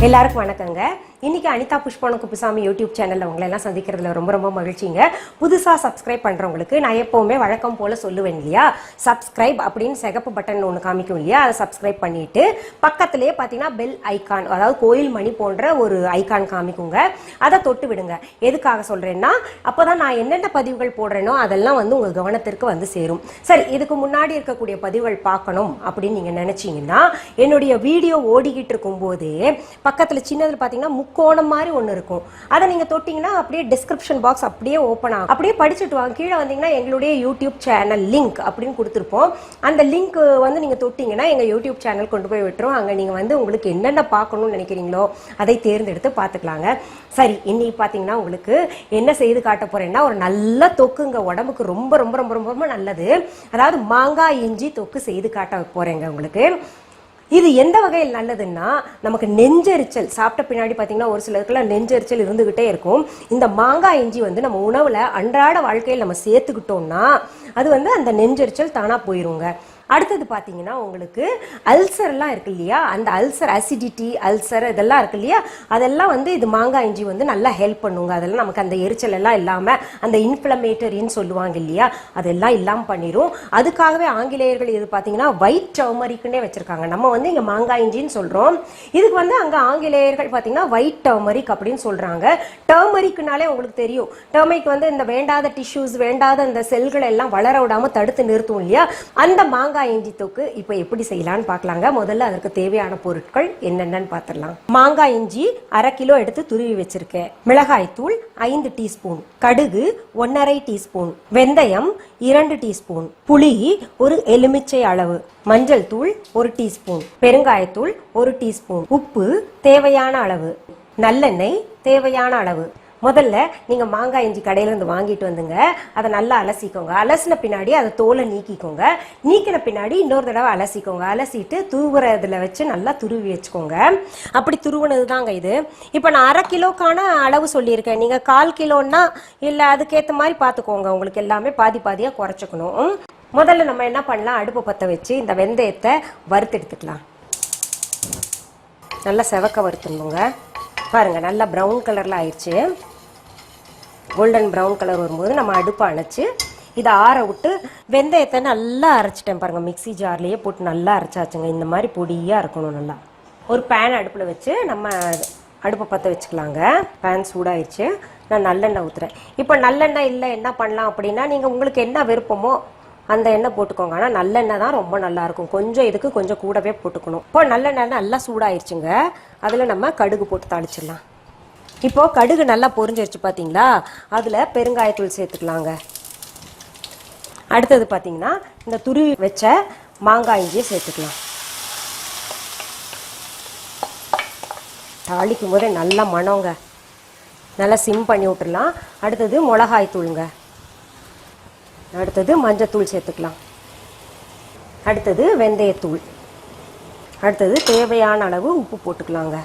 எல்லாருக்கும் வணக்கங்க. இன்னைக்கு அனிதா புஷ்பாவனக்குப்புசாமி யூடியூப் சேனல்ல உங்களை எல்லாம் சந்திக்கிறதுல ரொம்ப ரொம்ப மகிழ்ச்சிங்க. புதுசா சப்ஸ்கிரைப் பண்றவங்களுக்கு நான் எப்பவுமே வழக்கம் போல சொல்லுவேன் இல்லையா, சப்ஸ்கிரைப் அப்படின்னு சிகப்பு பட்டன் ஒன்று காமிக்கும் இல்லையா, அதை சப்ஸ்கிரைப் பண்ணிட்டு பக்கத்திலேயே பார்த்தீங்கன்னா பெல் ஐக்கான், அதாவது கோயில் மணி போன்ற ஒரு ஐக்கான் காமிக்குங்க, அதை தொட்டு விடுங்க. எதுக்காக சொல்றேன்னா அப்போதான் நான் என்னென்ன பதிவுகள் போடுறேனோ அதெல்லாம் வந்து உங்க கவனத்திற்கு வந்து சேரும். சரி, இதுக்கு முன்னாடி இருக்கக்கூடிய பதிவுகள் பார்க்கணும் அப்படின்னு நீங்க நினைச்சீங்கன்னா என்னுடைய வீடியோ ஓடிக்கிட்டு இருக்கும் போதே பக்கத்துல சின்னதுல பாத்தீங்கன்னா முக்கோணம் மாதிரி ஒண்ணு இருக்கும், அதை நீங்க தொட்டீங்கன்னா அப்படியே டிஸ்கிரிப்ஷன் பாக்ஸ் அப்படியே ஓப்பன் ஆகும். அப்படியே படிச்சுட்டு வாங்க. கீழே வந்தீங்கன்னா எங்களுடைய யூடியூப் சேனல் லிங்க் அப்படின்னு கொடுத்துருப்போம். அந்த லிங்க் வந்து நீங்க தொட்டீங்கன்னா எங்க யூடியூப் சேனல் கொண்டு போய் விட்டுரும். அங்க நீங்க வந்து உங்களுக்கு என்னென்ன பார்க்கணும்னு நினைக்கிறீங்களோ அதை தேர்ந்தெடுத்து பார்த்துக்கலாங்க. சரி, இன்னைக்கு பாத்தீங்கன்னா உங்களுக்கு என்ன செய்து காட்ட போறேன்னா ஒரு நல்ல தொக்குங்க, உடம்புக்கு ரொம்ப ரொம்ப ரொம்ப ரொம்ப நல்லது. அதாவது மாங்காய் இஞ்சி தொக்கு செய்து காட்ட போறேங்க உங்களுக்கு. இது எந்த வகையில் நல்லதுன்னா, நமக்கு நெஞ்செரிச்சல் சாப்பிட்ட பின்னாடி பார்த்தீங்கன்னா ஒரு சிலருக்குலாம் நெஞ்செரிச்சல் இருந்துகிட்டே இருக்கும். இந்த மாங்காய் இஞ்சி வந்து நம்ம உணவுல அன்றாட வாழ்க்கையில் நம்ம சேர்த்துக்கிட்டோம்னா அது வந்து அந்த நெஞ்செரிச்சல் தானா போயிருங்க. அடுத்தது பார்த்தீங்கன்னா உங்களுக்கு அல்சர்லாம் இருக்கு இல்லையா, அந்த அல்சர், அசிடிட்டி அல்சர் இதெல்லாம் இருக்கு இல்லையா, அதெல்லாம் வந்து இது மாங்காய் இஞ்சி வந்து நல்லா ஹெல்ப் பண்ணுங்க. அதெல்லாம் நமக்கு அந்த எரிச்சல் எல்லாம் இல்லாமல், அந்த இன்ஃப்ளமேட்டரின்னு சொல்லுவாங்க இல்லையா, அதெல்லாம் இல்லாமல் பண்ணிடும். அதுக்காகவே ஆங்கிலேயர்கள் இது பார்த்தீங்கன்னா ஒயிட் டர்மரிக்னே வச்சிருக்காங்க. நம்ம வந்து இங்கே மாங்காய் இஞ்சின்னு சொல்கிறோம், இதுக்கு வந்து அங்கே ஆங்கிலேயர்கள் பார்த்தீங்கன்னா ஒயிட் டர்மரிக் அப்படின்னு சொல்கிறாங்க. டர்மரிக்னாலே உங்களுக்கு தெரியும், டர்மரிக் வந்து இந்த வேண்டாத டிஷ்யூஸ், வேண்டாத இந்த செல்களை எல்லாம் வளர விடாமல் தடுத்து நிறுத்தும் இல்லையா. அந்த மாங்காய் இஞ்சி தொக்கு இப்போ எப்படி செய்யலாம்னு பார்க்கலாங்க. முதல்ல அதற்கு தேவையான பொருட்கள் என்னென்னு பார்த்துடலாம். மாங்காய் இஞ்சி 1/2 கிலோ எடுத்து துருவி வச்சிருக்கேன். மிளகாய் தூள் 5 டீஸ்பூன், கடுகு 1/2 டீஸ்பூன், வெந்தயம் 2 டீஸ்பூன், புளி ஒரு எலுமிச்சை அளவு, மஞ்சள் தூள் 1 டீஸ்பூன், பெருங்காயத்தூள் 1 டீஸ்பூன், உப்பு தேவையான அளவு, நல்லெண்ணெய் தேவையான அளவு. முதல்ல நீங்க மாங்காய் இஞ்சி கடையில இருந்து வாங்கிட்டு வந்துங்க, அதை நல்லா அலசிக்கோங்க. அலசின பின்னாடி அதை தோலை நீக்கிக்கோங்க. நீக்கின பின்னாடி இன்னொரு தடவை அலசிக்கோங்க. அலசிட்டு துருவுறதுல வச்சு நல்லா துருவி வச்சுக்கோங்க. அப்படி துருவுனது தாங்க இது. இப்போ நான் 1/2 கிலோக்கான அளவு சொல்லியிருக்கேன். நீங்க 1/4 கிலோன்னா இல்லை அதுக்கேற்ற மாதிரி பார்த்துக்கோங்க. உங்களுக்கு எல்லாமே பாதி பாதியா குறைச்சிக்கணும். முதல்ல நம்ம என்ன பண்ணலாம், அடுப்பு பற்ற வச்சு இந்த வெந்தயத்தை வறுத்து எடுத்துக்கலாம். நல்லா செவக்க வறுத்துடணுங்க. பாருங்க, நல்லா ப்ரௌன் கலர்ல ஆயிடுச்சு. கோல்டன் ப்ரௌன் கலர் வரும்போது நம்ம அடுப்பை அணைச்சு இதை ஆற விட்டு வெந்தயத்தை நல்லா அரைச்சிட்டேன் பாருங்க. மிக்சி ஜார்லேயே போட்டு நல்லா அரைச்சாச்சுங்க. இந்த மாதிரி பொடியாக இருக்கணும். நல்லா ஒரு பேன் அடுப்பில் வச்சு நம்ம அடுப்பை பற்ற வச்சுக்கலாங்க. பேன் சூடாயிடுச்சு. நான் நல்லெண்ணெய் ஊற்றுறேன். இப்போ நல்லெண்ணெய் இல்லை என்ன பண்ணலாம் அப்படின்னா, நீங்கள் உங்களுக்கு என்ன விருப்பமோ அந்த எண்ணெய் போட்டுக்கோங்க. ஆனால் நல்லெண்ணெய் தான் ரொம்ப நல்லா இருக்கும். கொஞ்சம் இதுக்கு கொஞ்சம் கூடவே போட்டுக்கணும். இப்போ நல்லெண்ணெய் நல்லா சூடாயிருச்சுங்க. அதில் நம்ம கடுகு போட்டு தாளிச்சிடலாம். இப்போ கடுகு நல்லா பொரிஞ்சிருச்சு பார்த்தீங்களா, அதில் பெருங்காயத்தூள் சேர்த்துக்கலாங்க. அடுத்தது பார்த்தீங்கன்னா இந்த துருவி வச்ச மாங்காய் இஞ்சியை சேர்த்துக்கலாம். தாளிக்கும் போதே நல்லா மணங்க. நல்லா சிம் பண்ணி விட்டுடலாம். அடுத்தது மிளகாய் தூளுங்க. அடுத்தது மஞ்சத்தூள் சேர்த்துக்கலாம். அடுத்தது வெந்தயத்தூள். அடுத்தது தேவையான அளவு உப்பு போட்டுக்கலாங்க.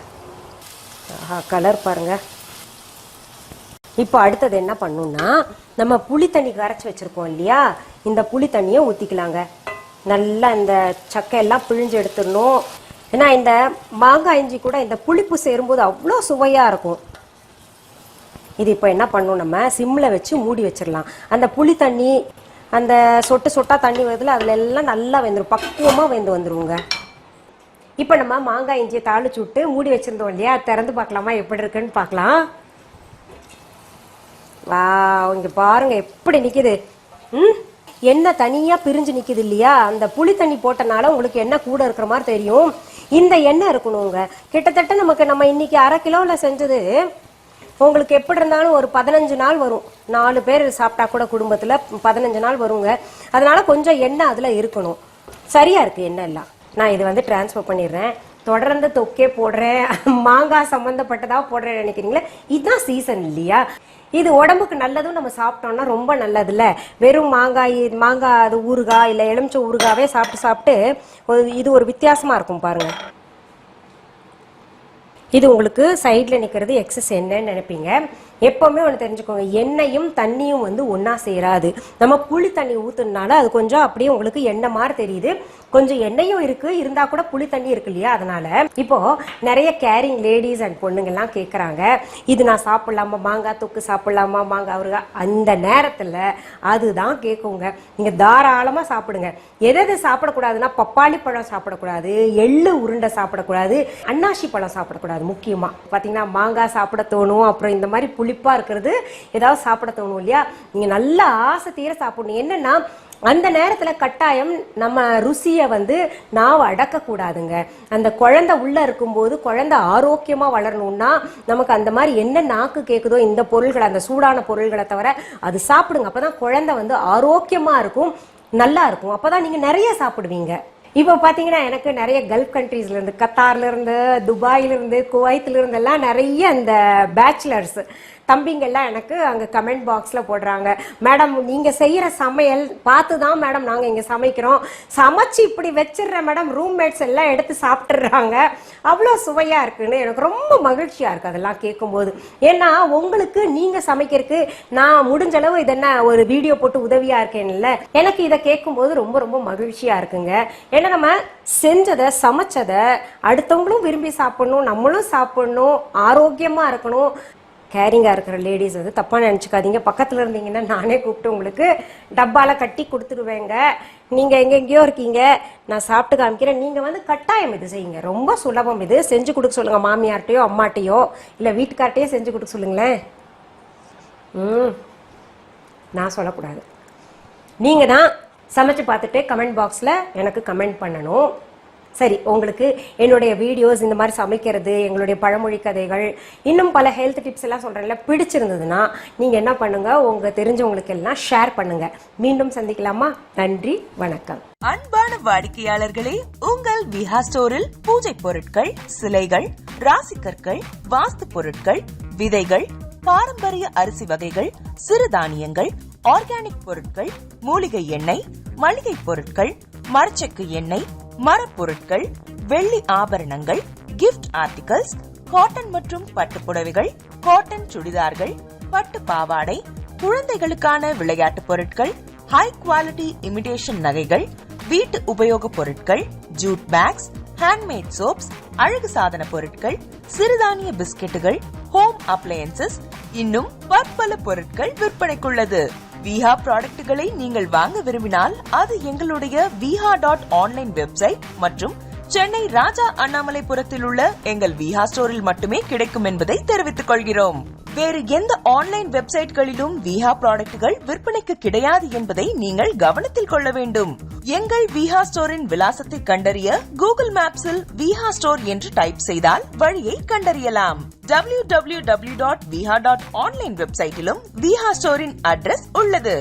கலர் பாருங்க. இப்போ அடுத்தது என்ன பண்ணணும்னா, நம்ம புளி தண்ணி கரைச்சி வச்சிருக்கோம் இல்லையா, இந்த புளி தண்ணியை ஊற்றிக்கலாங்க. நல்லா இந்த சக்கையெல்லாம் பிழிஞ்சு எடுத்துடணும். ஏன்னா இந்த மாங்காய் இஞ்சி கூட இந்த புளிப்பு சேரும்போது அவ்வளோ சுவையாக இருக்கும். இது இப்போ என்ன பண்ணணும், நம்ம சிம்மில் வச்சு மூடி வச்சிடலாம். அந்த புளி தண்ணி, அந்த சொட்டு சொட்டா தண்ணி வருதுல, அதில் எல்லாம் நல்லா வெந்துடும், பக்குவமாக வெந்து வந்துடுவோங்க. இப்போ நம்ம மாங்காய் இஞ்சியை தாளிச்சு விட்டு மூடி வச்சிருந்தோம் இல்லையா, திறந்து பார்க்கலாமா எப்படி இருக்குன்னு பார்க்கலாம். வா, இங்கே பாருங்க எப்படி நிற்கிது. எண்ணெய் தனியாக பிரிஞ்சு நிற்கிது இல்லையா, அந்த புளி தண்ணி போட்டனால உங்களுக்கு எண்ணெய் கூட இருக்கிற மாதிரி தெரியும். இந்த எண்ணெய் இருக்கணுங்க. கிட்டத்தட்ட நம்ம இன்னைக்கு 1/2 கிலோவில் செஞ்சது உங்களுக்கு எப்படி இருந்தாலும் ஒரு 15 நாள் வரும். 4 பேர் சாப்பிட்டா கூட குடும்பத்தில் 15 நாள் வருங்க. அதனால கொஞ்சம் எண்ணெய் அதில் இருக்கணும். சரியா இருக்கு எண்ணெய் எல்லாம். நான் இது வந்து டிரான்ஸ்ஃபர் பண்ணிடுறேன். தொடர்ந்து தொக்கே போடுறேன், மாங்காய் சம்மந்தப்பட்டதா போடுறேன் நினைக்கிறீங்களா, இதுதான் சீசன் இல்லையா. இது உடம்புக்கு நல்லதும், நம்ம சாப்பிட்டோம்னா ரொம்ப நல்லதுல்ல. வெறும் மாங்காய் அது ஊறுகாய் இல்லை எலுமிச்சை ஊறுகாவே சாப்பிட்டு இது ஒரு வித்தியாசமா இருக்கும் பாருங்க. இது உங்களுக்கு சைடில் நிற்கிறது எக்ஸஸ் என்னன்னு நினைப்பீங்க. எப்பவுமே ஒன்று தெரிஞ்சுக்கோங்க, எண்ணெயும் தண்ணியும் வந்து ஒன்னா சேராது. நம்ம புளி தண்ணி ஊத்துனால அது கொஞ்சம் அப்படியே உங்களுக்கு எண்ணெய் மாதிரி தெரியுது, கொஞ்சம் எண்ணெயும் இருக்கு, இருந்தா கூட புளி தண்ணி இருக்கு இல்லையா. அதனால இப்போ நிறைய கேரிங் லேடிஸ் அண்ட் பொண்ணுங்க எல்லாம் கேட்கறாங்க, இது நான் சாப்பிடலாமா, மாங்காய் தொக்கு சாப்பிடலாமா, மாங்காய் ஊறுகாய். அந்த நேரத்துல அதுதான் கேட்குங்க. நீங்க தாராளமா சாப்பிடுங்க. எது சாப்பிடக்கூடாதுன்னா, பப்பாளி பழம் சாப்பிடக்கூடாது, எள்ளு உருண்டை சாப்பிடக்கூடாது, அன்னாசி பழம் சாப்பிடக்கூடாது. முக்கியமா பாத்தீங்கன்னா மாங்காய் சாப்பிட தோணும், அப்புறம் இந்த மாதிரி புளிப்பா இருக்கிறது ஏதாவது சாப்பிட தோணும் இல்லையா. நீங்க நல்ல ஆசை தீர சாப்பிடணும். என்னன்னா அந்த நேரத்துல கட்டாயம் நம்ம ருசியை வந்து நாவ அடக்க கூடாதுங்க. அந்த குழந்தை உள்ள இருக்கும்போது குழந்தை ஆரோக்கியமா வளரணும்னா நமக்கு அந்த மாதிரி என்ன நாக்கு கேக்குதோ இந்த பொருள்களை, அந்த சூடான பொருள்களை தவிர அது சாப்பிடுங்க. அப்பதான் குழந்தை வந்து ஆரோக்கியமா இருக்கும், நல்லா இருக்கும். அப்பதான் நீங்க நிறைய சாப்பிடுவீங்க. இப்போ பாத்தீங்கன்னா எனக்கு நிறைய கல்ஃப் கண்ட்ரீஸ்ல இருந்து, கத்தார்ல இருந்து, துபாயில இருந்து, குவைத்ல இருந்து எல்லாம் நிறைய இந்த பேச்சுலர்ஸ் தம்பிங்கெல்லாம் எனக்கு அங்கே கமெண்ட் பாக்ஸில் போடுறாங்க, மேடம் நீங்கள் செய்கிற சமையல் பார்த்து தான் மேடம் நாங்கள் இங்கே சமைக்கிறோம், சமைச்சு இப்படி வச்சிடுற மேடம், ரூம்மேட்ஸ் எல்லாம் எடுத்து சாப்பிட்டுடுறாங்க, அவ்வளோ சுவையாக இருக்குன்னு. எனக்கு ரொம்ப மகிழ்ச்சியாக இருக்குது அதெல்லாம் கேட்கும்போது. ஏன்னா உங்களுக்கு நீங்கள் சமைக்கிறதுக்கு நான் முடிஞ்ச அளவு இது என்ன ஒரு வீடியோ போட்டு உதவியாக இருக்கேன்ல, எனக்கு இதை கேட்கும்போது ரொம்ப ரொம்ப மகிழ்ச்சியாக இருக்குங்க. ஏன்னா நம்ம செஞ்சதை சமைச்சதை அடுத்தவங்களும் விரும்பி சாப்பிடணும், நம்மளும் சாப்பிடணும், ஆரோக்கியமாக இருக்கணும். கேரிங்காக இருக்கிற லேடிஸ் வந்து தப்பாக நினச்சிக்காதீங்க. பக்கத்தில் இருந்தீங்கன்னா நானே கூப்பிட்டு உங்களுக்கு டப்பாவில் கட்டி கொடுத்துடுவேங்க. நீங்கள் எங்கெங்கேயோ இருக்கீங்க, நான் சாப்பிட்டு காமிக்கிறேன், நீங்கள் வந்து கட்டாயம் இது செய்யுங்க. ரொம்ப சுலபம், இது செஞ்சு கொடுக்க சொல்லுங்கள் மாமியார்ட்டையோ அம்மாட்டையோ இல்லை வீட்டுக்கார்ட்டையோ செஞ்சு கொடுக்க சொல்லுங்களேன். நான் சொல்லக்கூடாது, நீங்கள் தான் சமைச்சு பார்த்துட்டு கமெண்ட் பாக்ஸில் எனக்கு கமெண்ட் பண்ணணும். சரி, உங்களுக்கு என்னுடைய வீடியோஸ் இந்த மாதிரி சமைக்கிறது, எங்களுடைய பழமொழி கதைகள், இன்னும் பல ஹெல்த் டிப்ஸ் எல்லாம் சொல்றேன்ல, பிடிச்சிருந்ததுன்னா நீங்க என்ன பண்ணுங்க, உங்க தெரிஞ்சவங்களுக்கு எல்லாம் ஷேர் பண்ணுங்க. மீண்டும் சந்திக்கலாமா? நன்றி, வணக்கம். அன்பான வாடிக்கையாளர்களே, உங்கள் விஹா ஸ்டோரில் பூஜை பொருட்கள், சிலைகள், ராசிக்கற்கள், வாஸ்து பொருட்கள், விதைகள், பாரம்பரிய அரிசி வகைகள், சிறுதானியங்கள், ஆர்கானிக் பொருட்கள், மூலிகை எண்ணெய், மளிகை பொருட்கள், மரச்செக்கு எண்ணெய், மரப்பொருட்கள், வெள்ளி ஆபரணங்கள், கிஃப்ட் ஆர்டிகல்ஸ், காட்டன் மற்றும் பட்டு புடவைகள், காட்டன் சுடிதார்கள், பட்டு பாவாடை, குழந்தைகளுக்கான விளையாட்டு பொருட்கள், ஹை குவாலிட்டி இமிடேஷன் நகைகள், வீட்டு உபயோக பொருட்கள், ஜூட் பேக்ஸ், ஹேண்ட்மேட் சோப்ஸ், அழகு சாதன பொருட்கள், சிறுதானிய பிஸ்கெட்டுகள், ஹோம் அப்ளையன்சஸ், இன்னும் பற்பல பொருட்கள் விற்பனைக்குள்ளது. விஹா ப்ராடக்ட்களை நீங்கள் வாங்க விரும்பினால் அது எங்களுடைய viha.online வெப்சைட் மற்றும் சென்னை ராஜா அண்ணாமலைபுரத்தில் உள்ள எங்கள் விஹா ஸ்டோரில் மட்டுமே கிடைக்கும் என்பதை தெரிவித்துக் கொள்கிறோம். வேறு எந்த ஆன்லைன் வெப்சைட்களிலும் விஹா ப்ராடக்ட்கள் விற்பனைக்கு கிடையாது என்பதை நீங்கள் கவனத்தில் கொள்ள வேண்டும். எங்கள் விஹா ஸ்டோரின் விலாசத்தை கண்டறிய கூகுள் மேப்ஸில் விஹா ஸ்டோர் என்று டைப் செய்தால் வழியை கண்டறியலாம். www.viha.online வெப்சைட்டிலும் விஹா ஸ்டோரின் அட்ரஸ் உள்ளது.